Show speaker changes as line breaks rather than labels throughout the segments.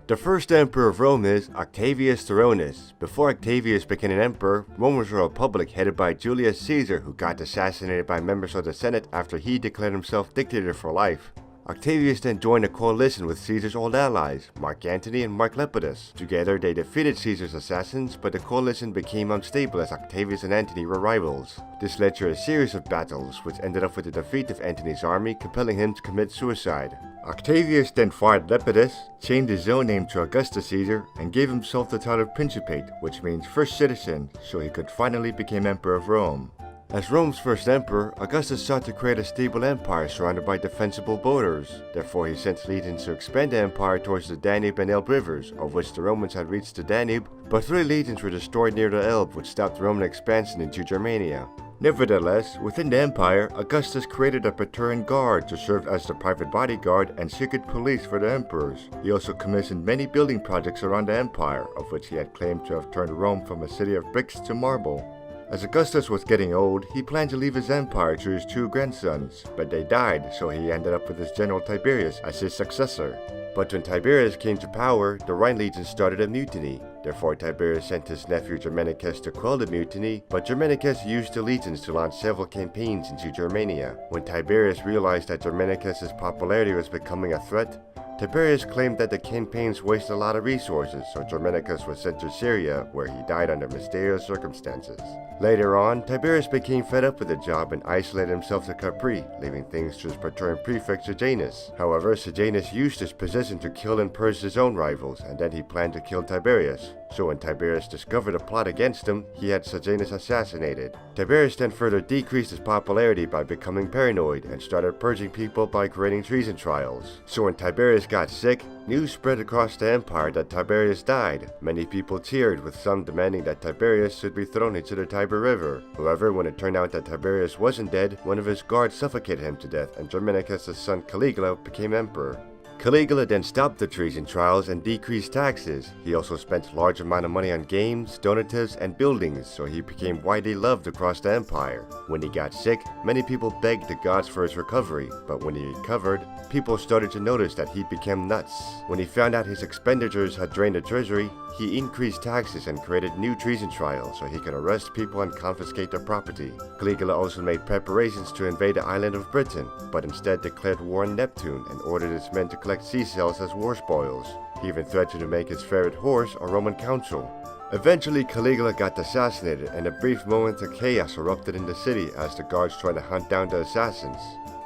The first emperor of Rome is Octavius Tyrannus. Before Octavius became an emperor, Rome was a republic headed by Julius Caesar, who got assassinated by members of the Senate after he declared himself dictator for life. Octavius then joined a coalition with Caesar's old allies, Mark Antony and Mark Lepidus. Together they defeated Caesar's assassins, but the coalition became unstable as Octavius and Antony were rivals. This led to a series of battles, which ended up with the defeat of Antony's army, compelling him to commit suicide. Octavius then fired Lepidus, changed his own name to Augustus Caesar, and gave himself the title of Principate, which means first citizen, so he could finally become emperor of Rome. As Rome's first emperor, Augustus sought to create a stable empire surrounded by defensible borders. Therefore, he sent legions to expand the empire towards the Danube and Elbe rivers, of which the Romans had reached the Danube, but 3 legions were destroyed near the Elbe, which stopped Roman expansion into Germania. Nevertheless, within the empire, Augustus created a Praetorian Guard to serve as the private bodyguard and secret police for the emperors. He also commissioned many building projects around the empire, of which he had claimed to have turned Rome from a city of bricks to marble. As Augustus was getting old, he planned to leave his empire to his 2 grandsons, but they died, so he ended up with his general Tiberius as his successor. But when Tiberius came to power, the Rhine legions started a mutiny. Therefore, Tiberius sent his nephew Germanicus to quell the mutiny, but Germanicus used the legions to launch several campaigns into Germania. When Tiberius realized that Germanicus' popularity was becoming a threat, Tiberius claimed that the campaigns wasted a lot of resources, so Germanicus was sent to Syria, where he died under mysterious circumstances. Later on, Tiberius became fed up with the job and isolated himself to Capri, leaving things to his Praetorian prefect Sejanus. However, Sejanus used his position to kill and purge his own rivals, and then he planned to kill Tiberius. So when Tiberius discovered a plot against him, he had Sejanus assassinated. Tiberius then further decreased his popularity by becoming paranoid and started purging people by creating treason trials. So when Tiberius got sick, news spread across the empire that Tiberius died. Many people cheered, with some demanding that Tiberius should be thrown into the Tiber River. However, when it turned out that Tiberius wasn't dead, one of his guards suffocated him to death, and Germanicus' son Caligula became emperor. Caligula then stopped the treason trials and decreased taxes. He also spent a large amount of money on games, donatives, and buildings, so he became widely loved across the empire. When he got sick, many people begged the gods for his recovery, but when he recovered, people started to notice that he became nuts. When he found out his expenditures had drained the treasury, he increased taxes and created new treason trials so he could arrest people and confiscate their property. Caligula also made preparations to invade the island of Britain, but instead declared war on Neptune and ordered his men to collect seashells as war spoils. He even threatened to make his favorite horse a Roman consul. Eventually, Caligula got assassinated, and a brief moment of chaos erupted in the city as the guards tried to hunt down the assassins.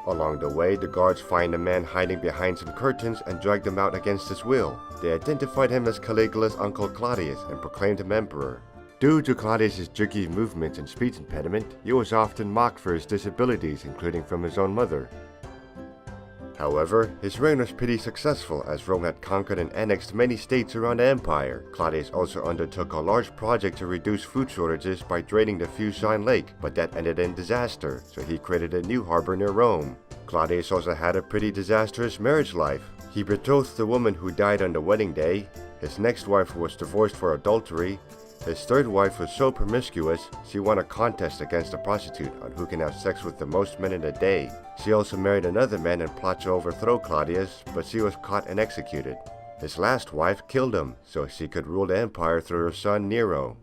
Along the way, the guards find a man hiding behind some curtains and dragged him out against his will. They identified him as Caligula's uncle Claudius and proclaimed him emperor. Due to Claudius' jerky movements and speech impediment, he was often mocked for his disabilities, including from his own mother. However, his reign was pretty successful as Rome had conquered and annexed many states around the empire. Claudius also undertook a large project to reduce food shortages by draining the Fucine Lake, but that ended in disaster, so he created a new harbor near Rome. Claudius also had a pretty disastrous marriage life. He betrothed the woman who died on the wedding day. His next wife was divorced for adultery. His third wife was so promiscuous, she won a contest against a prostitute on who can have sex with the most men in a day. She also married another man and plotted to overthrow Claudius, but she was caught and executed. His last wife killed him, so she could rule the empire through her son Nero.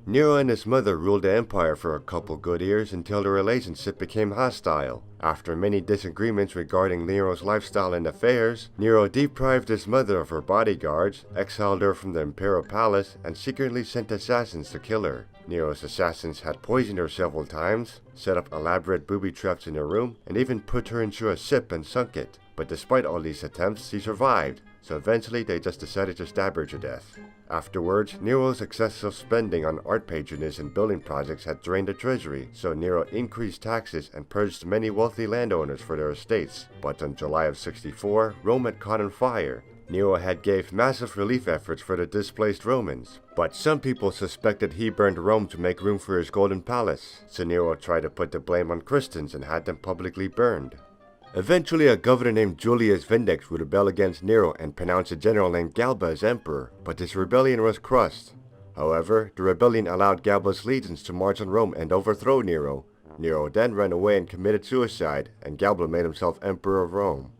Nero and his mother ruled the empire for a couple good years until the relationship became hostile. After many disagreements regarding Nero's lifestyle and affairs, Nero deprived his mother of her bodyguards, exiled her from the imperial palace, and secretly sent assassins to kill her. Nero's assassins had poisoned her several times, set up elaborate booby traps in her room, and even put her into a ship and sunk it. But despite all these attempts, she survived, so eventually they just decided to stab her to death. Afterwards, Nero's excessive spending on art patronage and building projects had drained the treasury, so Nero increased taxes and purged many wealthy landowners for their estates. But in July of 64, Rome had caught on fire. Nero had gave massive relief efforts for the displaced Romans, but some people suspected he burned Rome to make room for his golden palace, so Nero tried to put the blame on Christians and had them publicly burned. Eventually, a governor named Julius Vindex would rebel against Nero and pronounce a general named Galba as emperor, but his rebellion was crushed. However, the rebellion allowed Galba's legions to march on Rome and overthrow Nero. Nero then ran away and committed suicide, and Galba made himself emperor of Rome.